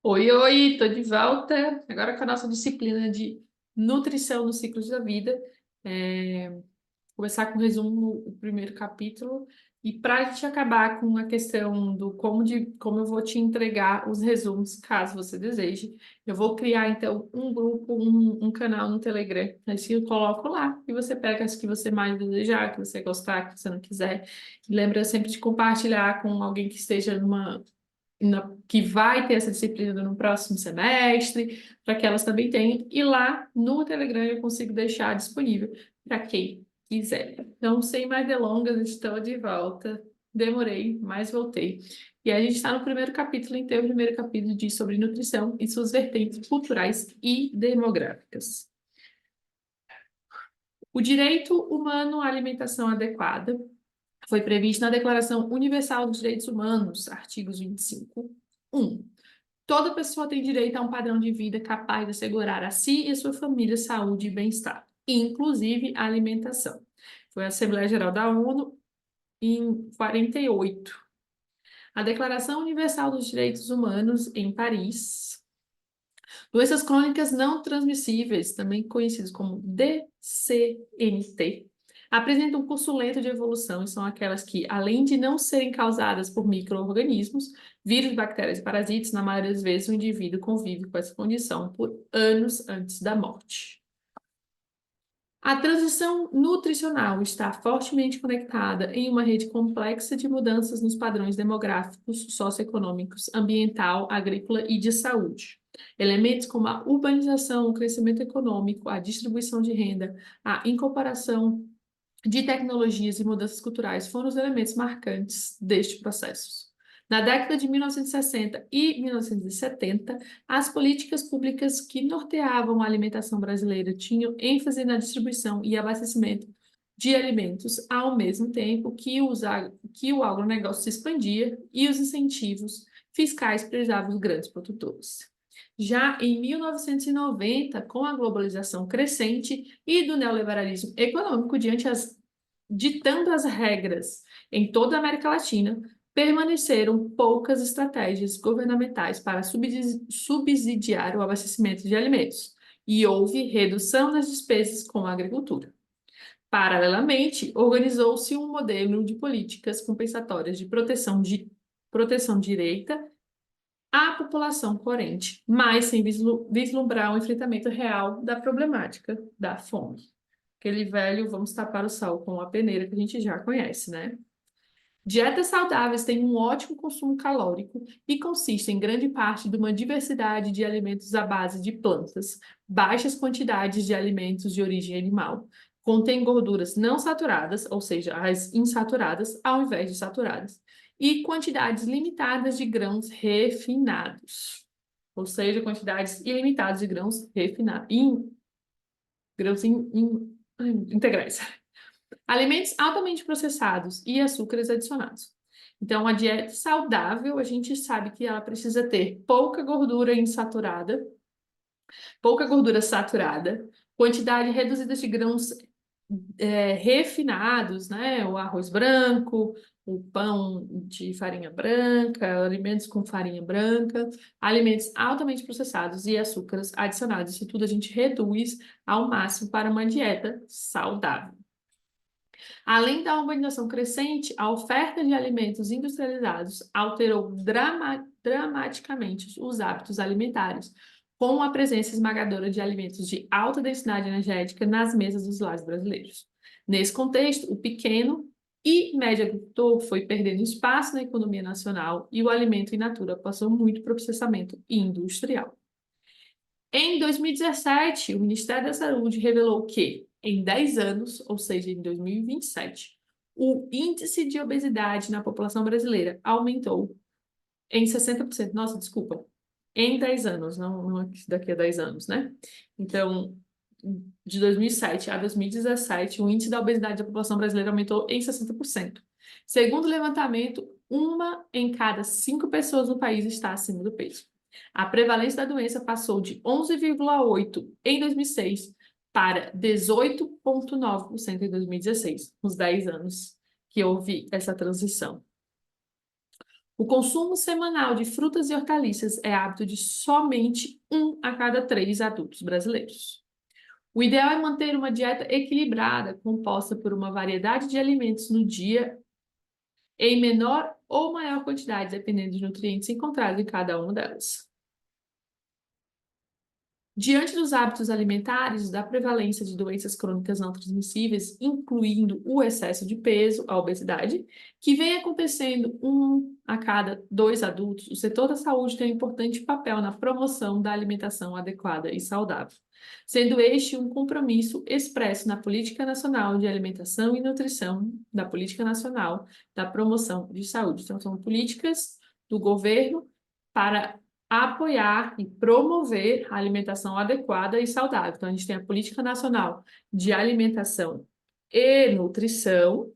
Oi, oi, tô de volta. Agora com a nossa disciplina de nutrição nos ciclos da vida. É, Começar com o resumo, o primeiro capítulo. E para a gente acabar com a questão do como eu vou te entregar os resumos, caso você deseje, eu vou criar então um grupo, um canal no Telegram. Assim eu coloco lá e você pega as que você mais desejar, que você gostar, que você não quiser. E lembra sempre de compartilhar com alguém que esteja que vai ter essa disciplina no próximo semestre, para que elas também tenham. E lá no Telegram eu consigo deixar disponível para quem quiser. Então, sem mais delongas, estou de volta. Demorei, mas voltei. E a gente está no primeiro capítulo, então, o primeiro capítulo diz sobre nutrição e suas vertentes culturais e demográficas. O direito humano à alimentação adequada foi previsto na Declaração Universal dos Direitos Humanos, artigos 25. 1. Toda pessoa tem direito a um padrão de vida capaz de assegurar a si e a sua família saúde e bem-estar, inclusive a alimentação. Foi a Assembleia Geral da ONU em 48. A Declaração Universal dos Direitos Humanos em Paris. Doenças crônicas não transmissíveis, também conhecidas como DCNT, apresentam um curso lento de evolução e são aquelas que, além de não serem causadas por micro-organismos, vírus, bactérias e parasitas, na maioria das vezes o indivíduo convive com essa condição por anos antes da morte. A transição nutricional está fortemente conectada em uma rede complexa de mudanças nos padrões demográficos, socioeconômicos, ambiental, agrícola e de saúde. Elementos como a urbanização, o crescimento econômico, a distribuição de renda, a incorporação de tecnologias e mudanças culturais foram os elementos marcantes deste processo. Na década de 1960 e 1970, as políticas públicas que norteavam a alimentação brasileira tinham ênfase na distribuição e abastecimento de alimentos, ao mesmo tempo que o agronegócio se expandia e os incentivos fiscais priorizavam os grandes produtores. Já em 1990, com a globalização crescente e do neoliberalismo econômico ditando as regras em toda a América Latina, permaneceram poucas estratégias governamentais para subsidiar o abastecimento de alimentos, e houve redução nas despesas com a agricultura. Paralelamente, organizou-se um modelo de políticas compensatórias de proteção direita à população carente, mas sem vislumbrar o enfrentamento real da problemática da fome. Aquele velho, vamos tapar o sal com a peneira que a gente já conhece, né? Dietas saudáveis têm um ótimo consumo calórico e consistem em grande parte de uma diversidade de alimentos à base de plantas, baixas quantidades de alimentos de origem animal, contém gorduras não saturadas, ou seja, as insaturadas, ao invés de saturadas, e quantidades limitadas de grãos refinados, ou seja, quantidades ilimitadas de grãos refinados, integrais. Alimentos altamente processados e açúcares adicionados. Então, a dieta saudável, a gente sabe que ela precisa ter pouca gordura saturada, quantidade reduzida de grãos refinados, né? O arroz branco, o pão de farinha branca, alimentos com farinha branca, alimentos altamente processados e açúcares adicionados. Isso tudo a gente reduz ao máximo para uma dieta saudável. Além da urbanização crescente, a oferta de alimentos industrializados alterou dramaticamente os hábitos alimentares, com a presença esmagadora de alimentos de alta densidade energética nas mesas dos lares brasileiros. Nesse contexto, o pequeno e médio agricultor foi perdendo espaço na economia nacional e o alimento in natura passou muito para o processamento industrial. Em 2017, o Ministério da Saúde revelou que, em 10 anos, ou seja, em 2027, o índice de obesidade na população brasileira aumentou em 60%. Nossa, desculpa. Em 10 anos, não daqui a 10 anos, né? Então, de 2007 a 2017, o índice da obesidade da população brasileira aumentou em 60%. Segundo o levantamento, uma em cada 5 pessoas no país está acima do peso. A prevalência da doença passou de 11,8% em 2006 para 18,9% em 2016, nos 10 anos que houve essa transição. O consumo semanal de frutas e hortaliças é hábito de somente 1 a cada 3 adultos brasileiros. O ideal é manter uma dieta equilibrada, composta por uma variedade de alimentos no dia, em menor ou maior quantidade, dependendo dos nutrientes encontrados em cada uma delas. Diante dos hábitos alimentares, da prevalência de doenças crônicas não transmissíveis, incluindo o excesso de peso, a obesidade, que vem acontecendo 1 a cada 2 adultos, o setor da saúde tem um importante papel na promoção da alimentação adequada e saudável, sendo este um compromisso expresso na Política Nacional de Alimentação e Nutrição, da Política Nacional da Promoção de Saúde. Então, são políticas do governo para apoiar e promover a alimentação adequada e saudável. Então, a gente tem a Política Nacional de Alimentação e Nutrição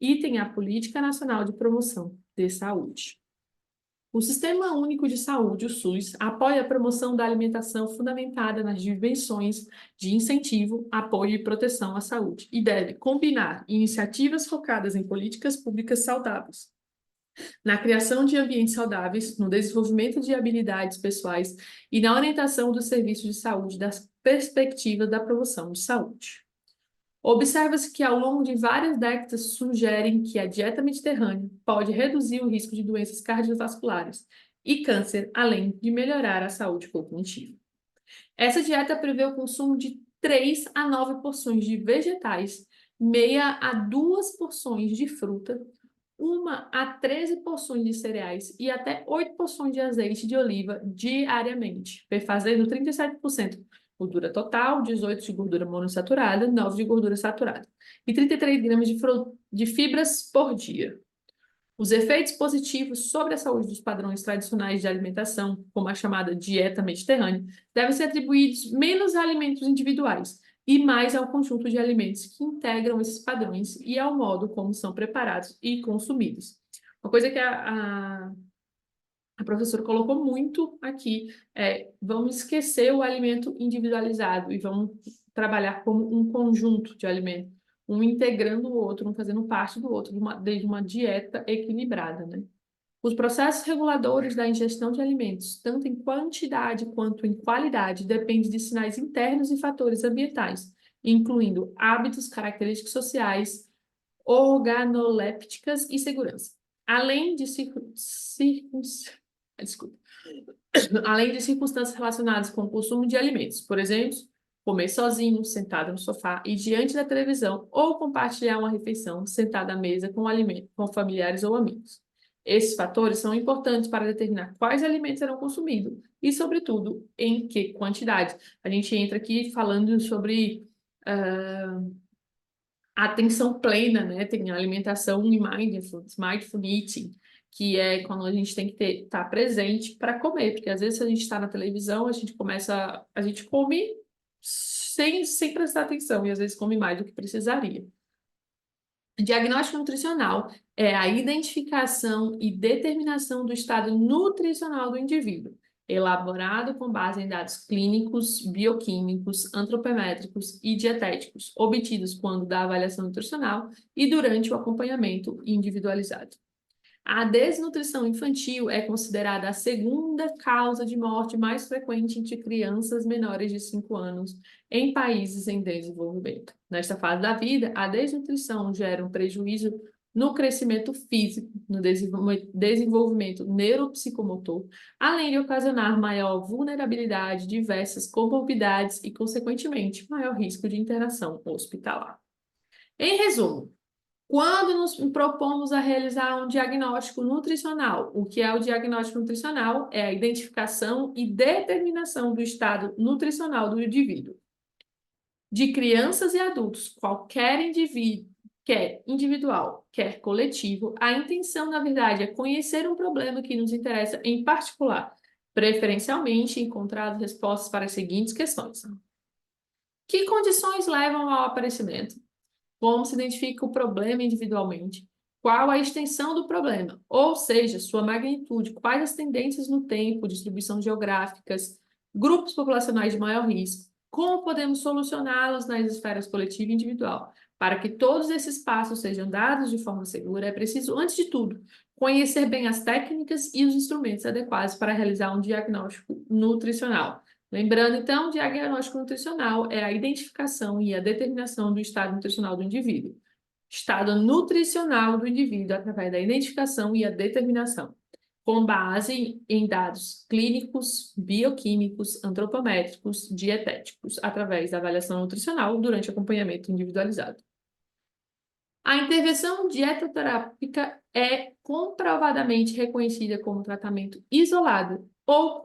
e tem a Política Nacional de Promoção de Saúde. O Sistema Único de Saúde, o SUS, apoia a promoção da alimentação fundamentada nas dimensões de incentivo, apoio e proteção à saúde e deve combinar iniciativas focadas em políticas públicas saudáveis, na criação de ambientes saudáveis, no desenvolvimento de habilidades pessoais e na orientação dos serviços de saúde das perspectivas da promoção de saúde. Observa-se que ao longo de várias décadas sugerem que a dieta mediterrânea pode reduzir o risco de doenças cardiovasculares e câncer, além de melhorar a saúde cognitiva. Essa dieta prevê o consumo de 3 a 9 porções de vegetais, meia a 2 porções de fruta, 1 a 13 porções de cereais e até 8 porções de azeite de oliva diariamente, fazendo 37% gordura total, 18 de gordura monoinsaturada, 9 de gordura saturada e 33 gramas de fibras por dia. Os efeitos positivos sobre a saúde dos padrões tradicionais de alimentação, como a chamada dieta mediterrânea, devem ser atribuídos menos a alimentos individuais e mais ao conjunto de alimentos que integram esses padrões e ao modo como são preparados e consumidos. Uma coisa que a professora colocou muito aqui é: vamos esquecer o alimento individualizado e vamos trabalhar como um conjunto de alimentos, um integrando o outro, um fazendo parte do outro, desde uma dieta equilibrada, né? Os processos reguladores da ingestão de alimentos, tanto em quantidade quanto em qualidade, dependem de sinais internos e fatores ambientais, incluindo hábitos, características sociais, organolépticas e segurança. Além de circunstâncias relacionadas com o consumo de alimentos, por exemplo, comer sozinho, sentado no sofá e diante da televisão, ou compartilhar uma refeição sentado à mesa com familiares ou amigos. Esses fatores são importantes para determinar quais alimentos serão consumidos e, sobretudo, em que quantidade. A gente entra aqui falando sobre atenção plena, né? Tem a alimentação e mindful eating, que é quando a gente tem que estar presente para comer, porque às vezes se a gente está na televisão, a gente come sem prestar atenção e às vezes come mais do que precisaria. Diagnóstico nutricional é a identificação e determinação do estado nutricional do indivíduo, elaborado com base em dados clínicos, bioquímicos, antropométricos e dietéticos, obtidos quando da avaliação nutricional e durante o acompanhamento individualizado. A desnutrição infantil é considerada a segunda causa de morte mais frequente entre crianças menores de 5 anos em países em desenvolvimento. Nesta fase da vida, a desnutrição gera um prejuízo no crescimento físico, no desenvolvimento neuropsicomotor, além de ocasionar maior vulnerabilidade, diversas comorbidades e, consequentemente, maior risco de internação hospitalar. Em resumo, quando nos propomos a realizar um diagnóstico nutricional, o que é o diagnóstico nutricional? É a identificação e determinação do estado nutricional do indivíduo. De crianças e adultos, qualquer indivíduo, quer individual, quer coletivo, a intenção, na verdade, é conhecer um problema que nos interessa em particular, preferencialmente encontrar respostas para as seguintes questões. Que condições levam ao aparecimento? Como se identifica o problema individualmente? Qual a extensão do problema? Ou seja, sua magnitude, quais as tendências no tempo, distribuição geográficas, grupos populacionais de maior risco, como podemos solucioná-los nas esferas coletiva e individual, Para que todos esses passos sejam dados de forma segura, é preciso, antes de tudo, conhecer bem as técnicas e os instrumentos adequados para realizar um diagnóstico nutricional. Lembrando, então, o diagnóstico nutricional é a identificação e a determinação do estado nutricional do indivíduo. Estado nutricional do indivíduo através da identificação e a determinação, com base em dados clínicos, bioquímicos, antropométricos, dietéticos, através da avaliação nutricional durante acompanhamento individualizado. A intervenção dietoterápica é comprovadamente reconhecida como tratamento isolado ou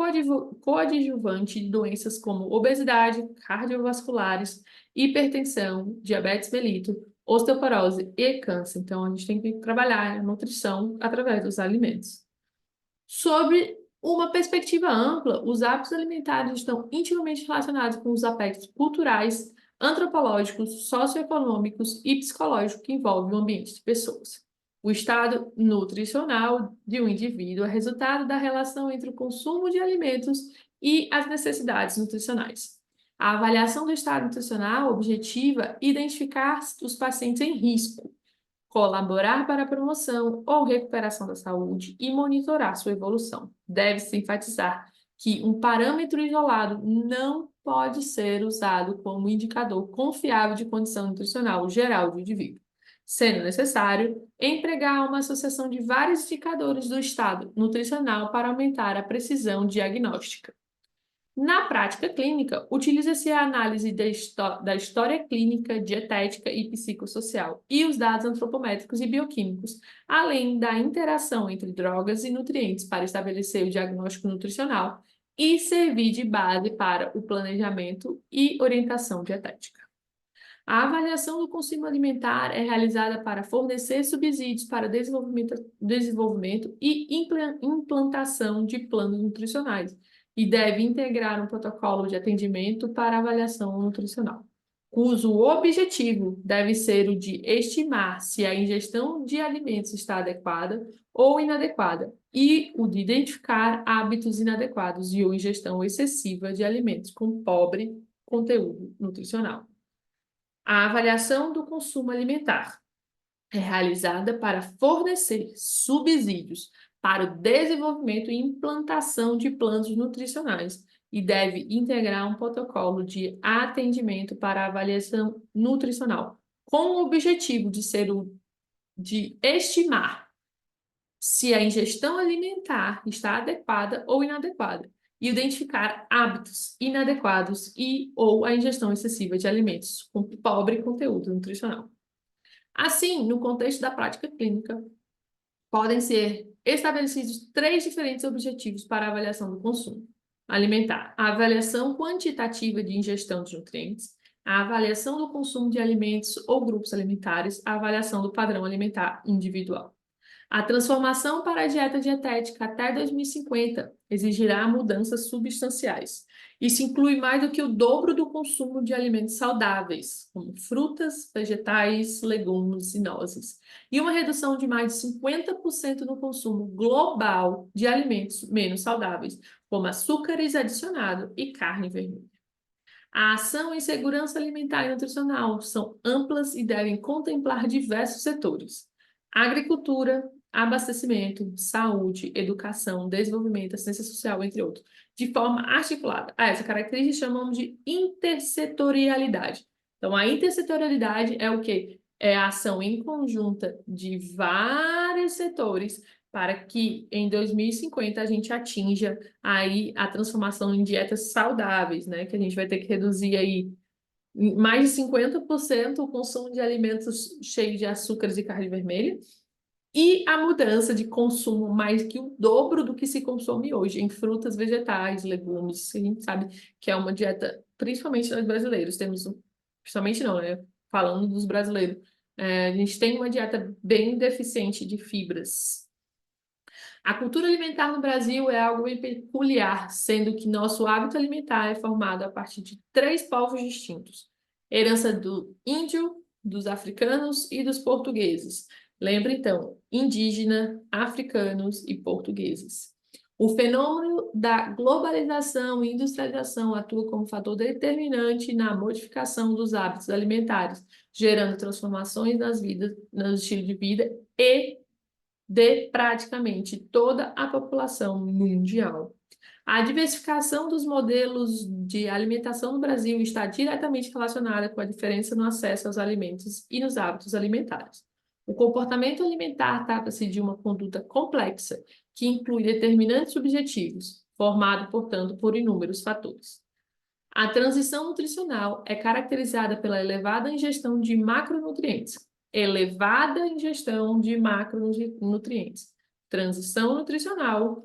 coadjuvante de doenças como obesidade, cardiovasculares, hipertensão, diabetes mellitus, osteoporose e câncer. Então, a gente tem que trabalhar a nutrição através dos alimentos. Sobre uma perspectiva ampla, os hábitos alimentares estão intimamente relacionados com os aspectos culturais, antropológicos, socioeconômicos e psicológicos que envolvem o ambiente de pessoas. O estado nutricional de um indivíduo é resultado da relação entre o consumo de alimentos e as necessidades nutricionais. A avaliação do estado nutricional objetiva identificar os pacientes em risco, colaborar para a promoção ou recuperação da saúde e monitorar sua evolução. Deve-se enfatizar que um parâmetro isolado não pode ser usado como indicador confiável de condição nutricional geral do indivíduo, sendo necessário empregar uma associação de vários indicadores do estado nutricional para aumentar a precisão diagnóstica. Na prática clínica, utiliza-se a análise da história clínica, dietética e psicossocial e os dados antropométricos e bioquímicos, além da interação entre drogas e nutrientes para estabelecer o diagnóstico nutricional e servir de base para o planejamento e orientação dietética. A avaliação do consumo alimentar é realizada para fornecer subsídios para desenvolvimento e implantação de planos nutricionais e deve integrar um protocolo de atendimento para avaliação nutricional, cujo objetivo deve ser o de estimar se a ingestão de alimentos está adequada ou inadequada e o de identificar hábitos inadequados e ou ingestão excessiva de alimentos com pobre conteúdo nutricional. A avaliação do consumo alimentar é realizada para fornecer subsídios para o desenvolvimento e implantação de planos nutricionais e deve integrar um protocolo de atendimento para avaliação nutricional, com o objetivo de estimar se a ingestão alimentar está adequada ou inadequada e identificar hábitos inadequados e ou a ingestão excessiva de alimentos com pobre conteúdo nutricional. Assim, no contexto da prática clínica, podem ser estabelecidos 3 diferentes objetivos para a avaliação do consumo alimentar: a avaliação quantitativa de ingestão de nutrientes, a avaliação do consumo de alimentos ou grupos alimentares, a avaliação do padrão alimentar individual. A transformação para a dieta dietética até 2050 exigirá mudanças substanciais. Isso inclui mais do que o dobro do consumo de alimentos saudáveis, como frutas, vegetais, legumes e nozes, e uma redução de mais de 50% no consumo global de alimentos menos saudáveis, como açúcares adicionados e carne vermelha. A ação em segurança alimentar e nutricional são amplas e devem contemplar diversos setores: agricultura, abastecimento, saúde, educação, desenvolvimento, assistência social, entre outros, de forma articulada. Essa característica chamamos de intersetorialidade. Então, a intersetorialidade é o quê? É a ação em conjunta de vários setores para que em 2050 a gente atinja aí a transformação em dietas saudáveis, né? Que a gente vai ter que reduzir aí mais de 50% o consumo de alimentos cheios de açúcares e carne vermelha e a mudança de consumo mais que o dobro do que se consome hoje em frutas, vegetais, legumes. A gente sabe que é uma dieta, principalmente nós brasileiros, principalmente não, né? Falando dos brasileiros, a gente tem uma dieta bem deficiente de fibras. A cultura alimentar no Brasil é algo bem peculiar, sendo que nosso hábito alimentar é formado a partir de 3 povos distintos: herança do índio, dos africanos e dos portugueses. Lembra, então, indígena, africanos e portugueses. O fenômeno da globalização e industrialização atua como fator determinante na modificação dos hábitos alimentares, gerando transformações nas vidas, no estilo de vida e de praticamente toda a população mundial. A diversificação dos modelos de alimentação no Brasil está diretamente relacionada com a diferença no acesso aos alimentos e nos hábitos alimentares. O comportamento alimentar trata-se de uma conduta complexa, que inclui determinantes subjetivos, formado, portanto, por inúmeros fatores. A transição nutricional é caracterizada pela elevada ingestão de macronutrientes. Elevada ingestão de macronutrientes. Transição nutricional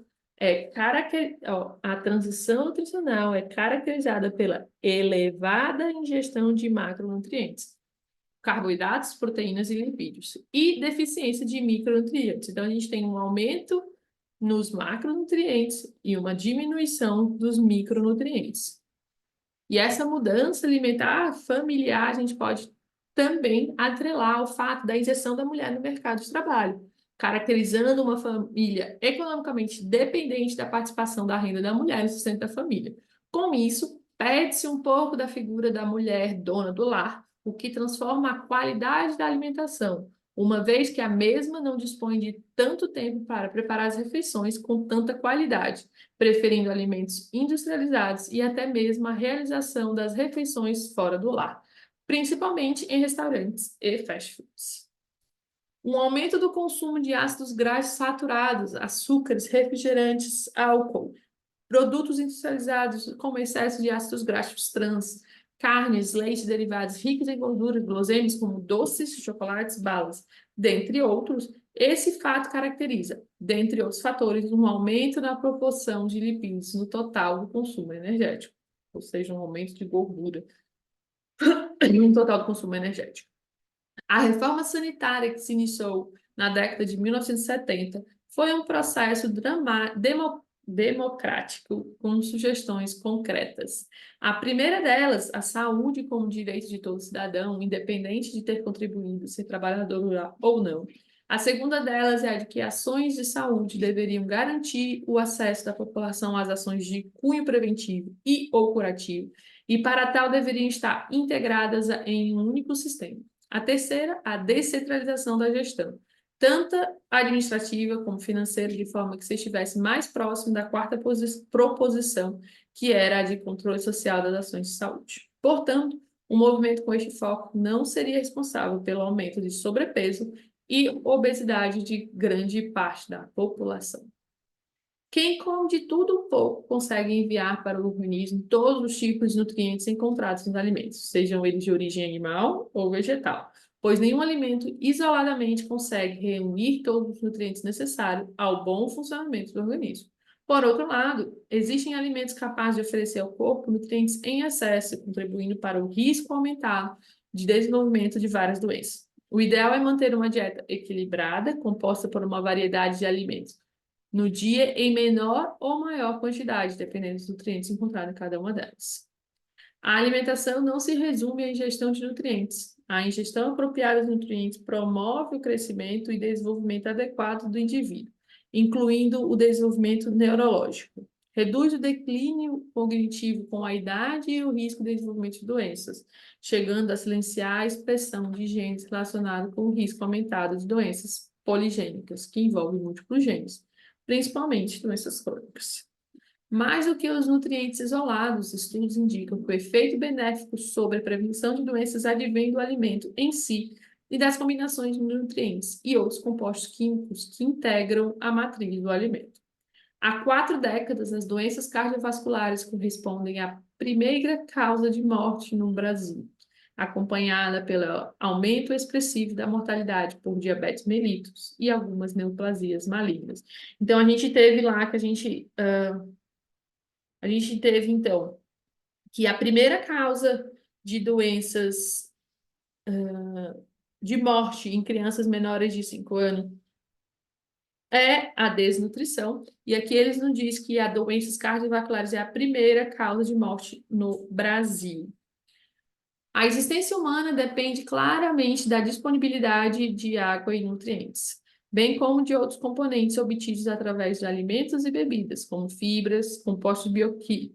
a transição nutricional é caracterizada pela elevada ingestão de macronutrientes, carboidratos, proteínas e lipídios, e deficiência de micronutrientes. Então, a gente tem um aumento nos macronutrientes e uma diminuição dos micronutrientes. E essa mudança alimentar familiar, a gente pode também atrelar ao fato da inserção da mulher no mercado de trabalho, caracterizando uma família economicamente dependente da participação da renda da mulher no sustento da família. Com isso, perde-se um pouco da figura da mulher dona do lar, o que transforma a qualidade da alimentação, uma vez que a mesma não dispõe de tanto tempo para preparar as refeições com tanta qualidade, preferindo alimentos industrializados e até mesmo a realização das refeições fora do lar, principalmente em restaurantes e fast foods. Um aumento do consumo de ácidos graxos saturados, açúcares, refrigerantes, álcool, produtos industrializados como excesso de ácidos graxos trans, carnes, leite, derivados ricos em gorduras, guloseimas como doces, chocolates, balas, dentre outros. Esse fato caracteriza, dentre outros fatores, um aumento na proporção de lipídios no total do consumo energético, ou seja, um aumento de gordura no total do consumo energético. A reforma sanitária que se iniciou na década de 1970 foi um processo democrático com sugestões concretas. A primeira delas, a saúde como direito de todo cidadão, independente de ter contribuído, ser trabalhador rural ou não. A segunda delas é a de que ações de saúde deveriam garantir o acesso da população às ações de cunho preventivo e ou curativo, e para tal deveriam estar integradas em um único sistema. A terceira, a descentralização da gestão, tanto administrativa como financeira, de forma que se estivesse mais próximo da quarta proposição, que era a de controle social das ações de saúde. Portanto, um movimento com este foco não seria responsável pelo aumento de sobrepeso e obesidade de grande parte da população. Quem come de tudo um pouco consegue enviar para o organismo todos os tipos de nutrientes encontrados nos alimentos, sejam eles de origem animal ou vegetal, pois nenhum alimento isoladamente consegue reunir todos os nutrientes necessários ao bom funcionamento do organismo. Por outro lado, existem alimentos capazes de oferecer ao corpo nutrientes em excesso, contribuindo para o risco aumentado de desenvolvimento de várias doenças. O ideal é manter uma dieta equilibrada, composta por uma variedade de alimentos no dia em menor ou maior quantidade, dependendo dos nutrientes encontrados em cada uma delas. A alimentação não se resume à ingestão de nutrientes. A ingestão apropriada de nutrientes promove o crescimento e desenvolvimento adequado do indivíduo, incluindo o desenvolvimento neurológico. Reduz o declínio cognitivo com a idade e o risco de desenvolvimento de doenças, chegando a silenciar a expressão de genes relacionados com o risco aumentado de doenças poligênicas, que envolvem múltiplos genes, principalmente doenças crônicas. Mais do que os nutrientes isolados, estudos indicam que o efeito benéfico sobre a prevenção de doenças advém do alimento em si e das combinações de nutrientes e outros compostos químicos que integram a matriz do alimento. Há 4 décadas, as doenças cardiovasculares correspondem à primeira causa de morte no Brasil, acompanhada pelo aumento expressivo da mortalidade por diabetes mellitus e algumas neoplasias malignas. Então, a gente teve lá que então, que a primeira causa de doenças de morte em crianças menores de 5 anos é a desnutrição, e aqui eles nos dizem que a doenças cardiovasculares é a primeira causa de morte no Brasil. A existência humana depende claramente da disponibilidade de água e nutrientes, bem como de outros componentes obtidos através de alimentos e bebidas, como fibras, compostos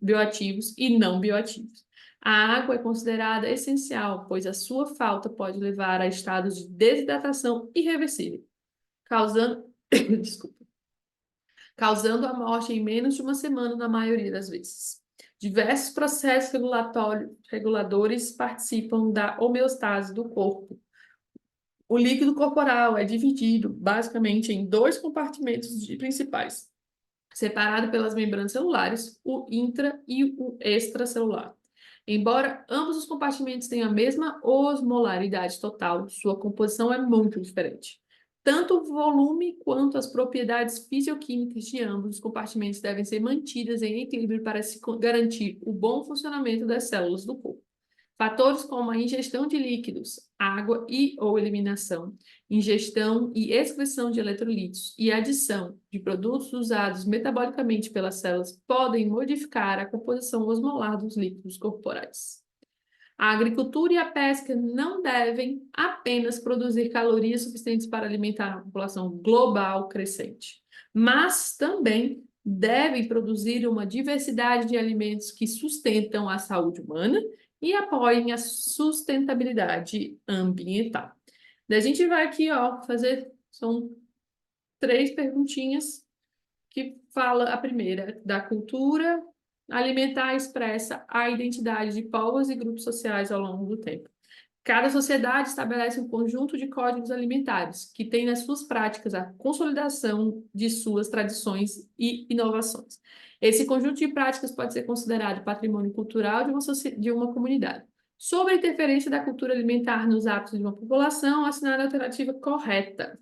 bioativos e não bioativos. A água é considerada essencial, pois a sua falta pode levar a estados de desidratação irreversível, causando, desculpa, causando a morte em menos de uma semana na maioria das vezes. Diversos processos reguladores participam da homeostase do corpo. O líquido corporal é dividido basicamente em dois compartimentos principais, separado pelas membranas celulares, o intra e o extracelular. Embora ambos os compartimentos tenham a mesma osmolaridade total, sua composição é muito diferente. Tanto o volume quanto as propriedades fisioquímicas de ambos os compartimentos devem ser mantidas em equilíbrio para se garantir o bom funcionamento das células do corpo. Fatores como a ingestão de líquidos, água e ou eliminação, ingestão e excreção de eletrolitos e adição de produtos usados metabolicamente pelas células podem modificar a composição osmolar dos líquidos corporais. A agricultura e a pesca não devem apenas produzir calorias suficientes para alimentar a população global crescente, mas também devem produzir uma diversidade de alimentos que sustentam a saúde humana e apoiem a sustentabilidade ambiental. Daí a gente vai aqui, ó, fazer, são 3 perguntinhas que fala a primeira da cultura alimentar expressa a identidade de povos e grupos sociais ao longo do tempo. Cada sociedade estabelece um conjunto de códigos alimentares que tem nas suas práticas a consolidação de suas tradições e inovações. Esse conjunto de práticas pode ser considerado patrimônio cultural de uma comunidade. Sobre a interferência da cultura alimentar nos hábitos de uma população, assinale a alternativa correta.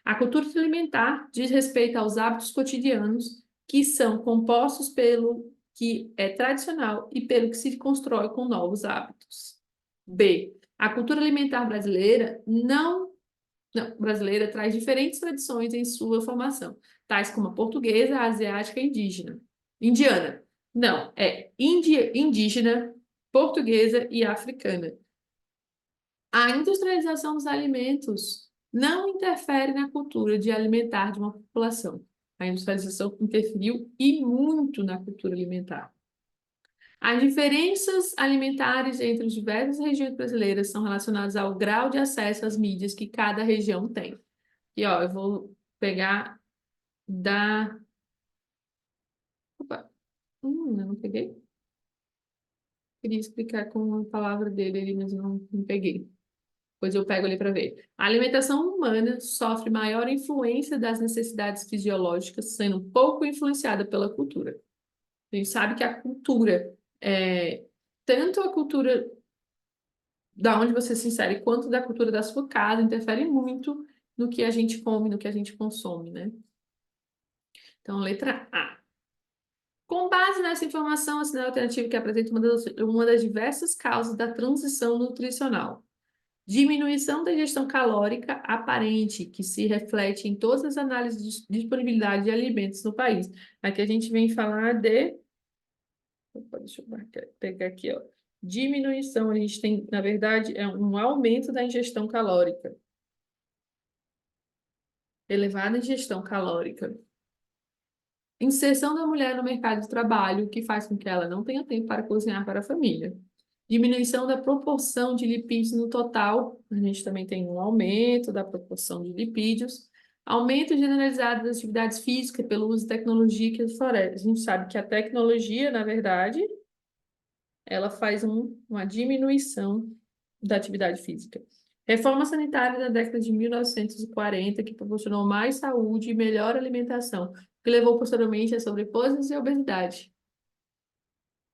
A cultura alimentar diz respeito aos hábitos cotidianos que são compostos pelo que é tradicional e pelo que se constrói com novos hábitos. B. A cultura alimentar brasileira traz diferentes tradições em sua formação, tais como a portuguesa, a asiática e indiana. Não, é indígena, portuguesa e africana. A industrialização dos alimentos não interfere na cultura de alimentar de uma população. A industrialização interferiu e muito na cultura alimentar. As diferenças alimentares entre as diversas regiões brasileiras são relacionadas ao grau de acesso às mídias que cada região tem. E ó, eu vou pegar da. Opa, eu não peguei. Queria explicar com a palavra dele ali, mas eu não peguei. Pois eu pego ali para ver. A alimentação humana sofre maior influência das necessidades fisiológicas, sendo pouco influenciada pela cultura. A gente sabe que a cultura, tanto a cultura da onde você se insere, quanto da cultura da sua casa, interfere muito no que a gente come, no que a gente consome, né? Então, letra A. Com base nessa informação, a sinal alternativo que apresenta uma das diversas causas da transição nutricional. Diminuição da ingestão calórica aparente, que se reflete em todas as análises de disponibilidade de alimentos no país. Aqui a gente vem falar de. Opa, deixa eu pegar aqui, ó. Diminuição, a gente tem, na verdade, é um aumento da ingestão calórica. Elevada ingestão calórica. Inserção da mulher no mercado de trabalho, que faz com que ela não tenha tempo para cozinhar para a família. Diminuição da proporção de lipídios no total, a gente também tem um aumento da proporção de lipídios, aumento generalizado das atividades físicas pelo uso de tecnologia que floresce. A gente sabe que a tecnologia, na verdade, ela faz uma diminuição da atividade física. Reforma sanitária da década de 1940, que proporcionou mais saúde e melhor alimentação, que levou posteriormente a sobrepeso e obesidade.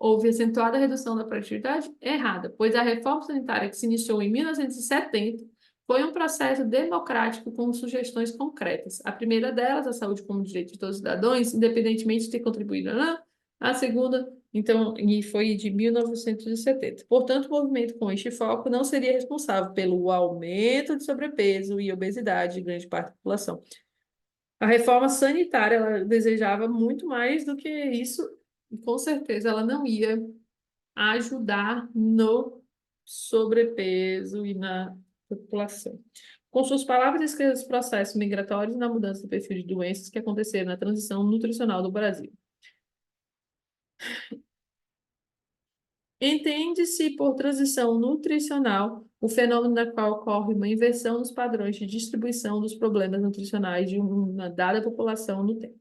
Houve acentuada redução da produtividade? Errada, pois a reforma sanitária que se iniciou em 1970 foi um processo democrático com sugestões concretas. A primeira delas, a saúde como direito de todos os cidadãos, independentemente de ter contribuído ou não. A segunda, então, e foi de 1970. Portanto, o movimento com este foco não seria responsável pelo aumento de sobrepeso e obesidade de grande parte da população. A reforma sanitária, ela desejava muito mais do que isso, e com certeza ela não ia ajudar no sobrepeso e na população. Com suas palavras, descreva os processos migratórios na mudança do perfil de doenças que aconteceram na transição nutricional do Brasil. Entende-se por transição nutricional o fenômeno na qual ocorre uma inversão nos padrões de distribuição dos problemas nutricionais de uma dada população no tempo.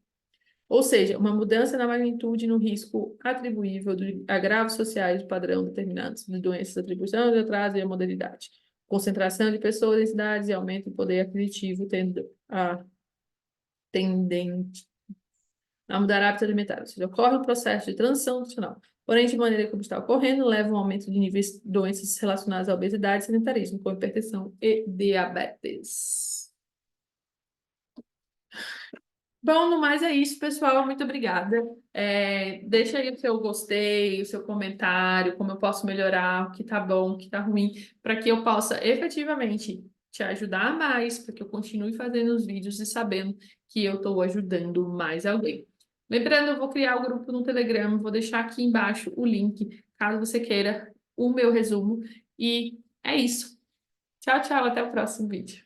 Ou seja, uma mudança na magnitude e no risco atribuível de agravos sociais do padrão determinados de doenças, atribuição de atraso e a modalidade. Concentração de pessoas em cidades e aumento do poder aquisitivo tendente a mudar hábitos alimentares. Ou seja, ocorre um processo de transição nutricional. Porém, de maneira como está ocorrendo, leva a um aumento de níveis de doenças relacionadas à obesidade e sedentarismo, como hipertensão e diabetes. Bom, no mais é isso, pessoal. Muito obrigada. Deixa aí o seu gostei, o seu comentário, como eu posso melhorar, o que tá bom, o que tá ruim, para que eu possa efetivamente te ajudar mais, para que eu continue fazendo os vídeos e sabendo que eu estou ajudando mais alguém. Lembrando, eu vou criar o grupo no Telegram, vou deixar aqui embaixo o link, caso você queira o meu resumo. E é isso. Tchau, tchau, até o próximo vídeo.